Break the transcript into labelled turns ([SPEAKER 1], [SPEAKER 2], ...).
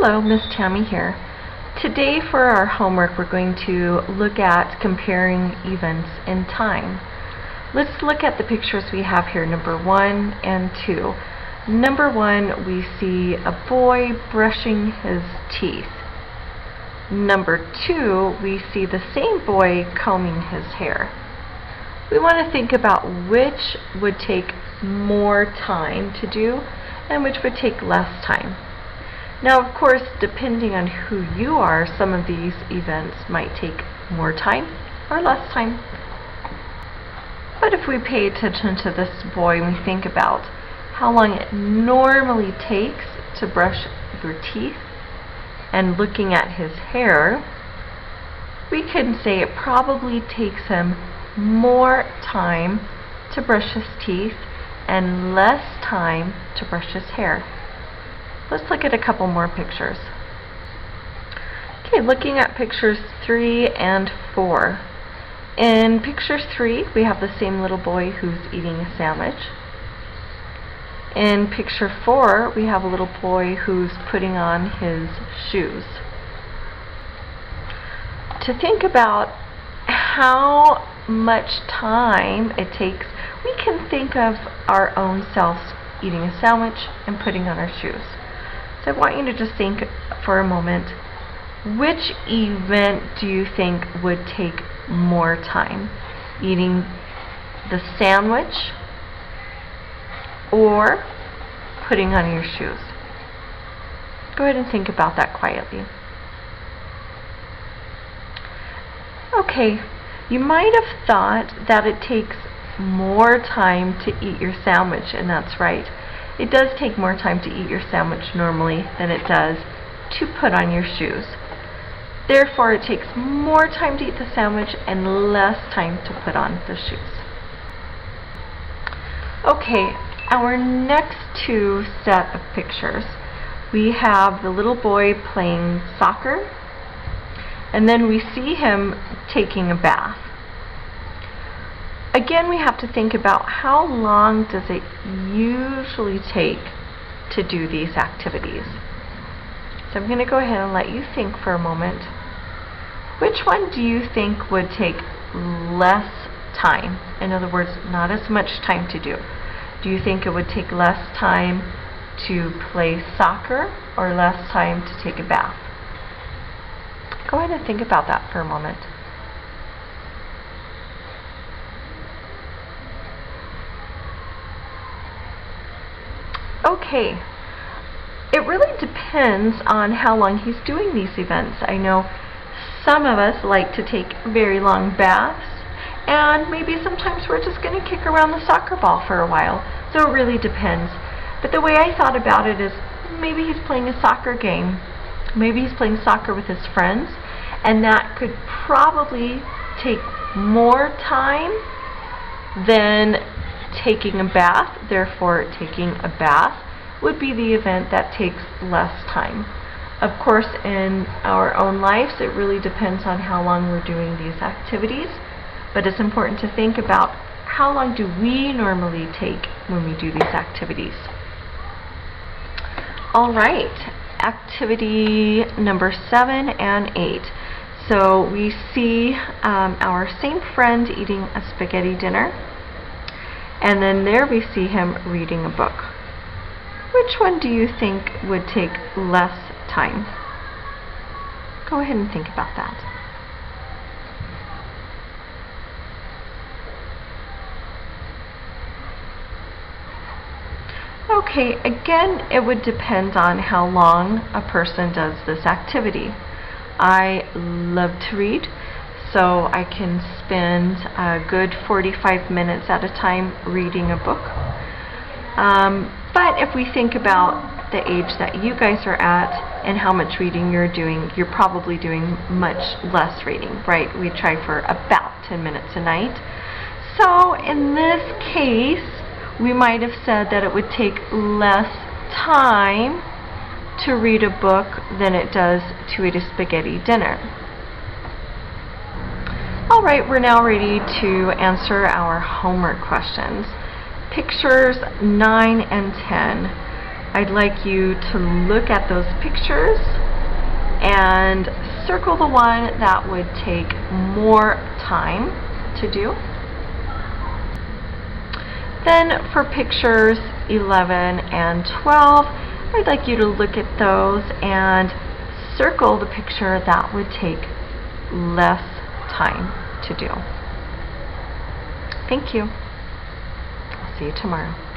[SPEAKER 1] Hello, Miss Tammy here. Today for our homework we're going to look at comparing events in time. Let's look at the pictures we have here, number 1 and 2. Number 1, we see a boy brushing his teeth. Number 2, we see the same boy combing his hair. We want to think about which would take more time to do and which would take less time. Now, of course, depending on who you are, some of these events might take more time or less time. But if we pay attention to this boy and we think about how long it normally takes to brush your teeth and looking at his hair, we can say it probably takes him more time to brush his teeth and less time to brush his hair. Let's look at a couple more pictures. Okay, looking at pictures 3 and 4. In picture 3, we have the same little boy who's eating a sandwich. In picture 4, we have a little boy who's putting on his shoes. To think about how much time it takes, we can think of our own selves eating a sandwich and putting on our shoes. So I want you to just think for a moment, which event do you think would take more time? Eating the sandwich or putting on your shoes? Go ahead and think about that quietly. Okay, you might have thought that it takes more time to eat your sandwich, and that's right. It does take more time to eat your sandwich normally than it does to put on your shoes. Therefore, it takes more time to eat the sandwich and less time to put on the shoes. Okay, our next two set of pictures. We have the little boy playing soccer, and then we see him taking a bath. Again, we have to think about how long does it usually take to do these activities. So I'm going to go ahead and let you think for a moment. Which one do you think would take less time? In other words, not as much time to do. Do you think it would take less time to play soccer or less time to take a bath? Go ahead and think about that for a moment. Okay, it really depends on how long he's doing these events. I know some of us like to take very long baths, and maybe sometimes we're just going to kick around the soccer ball for a while. So it really depends. But the way I thought about it is maybe he's playing a soccer game. Maybe he's playing soccer with his friends, and that could probably take more time than taking a bath. Therefore, taking a bath would be the event that takes less time. Of course, in our own lives, it really depends on how long we're doing these activities, but it's important to think about how long do we normally take when we do these activities. All right, activity number 7 and 8. So we see our same friend eating a spaghetti dinner, and then there we see him reading a book. Which one do you think would take less time? Go ahead and think about that. Okay, again, it would depend on how long a person does this activity. I love to read, so I can spend a good 45 minutes at a time reading a book. But if we think about the age that you guys are at and how much reading you're doing, you're probably doing much less reading, right? We try for about 10 minutes a night. So in this case, we might have said that it would take less time to read a book than it does to eat a spaghetti dinner. All right, we're now ready to answer our homework questions. Pictures 9 and 10. I'd like you to look at those pictures and circle the one that would take more time to do. Then for pictures 11 and 12, I'd like you to look at those and circle the picture that would take less time to do. Thank you. I'll see you tomorrow.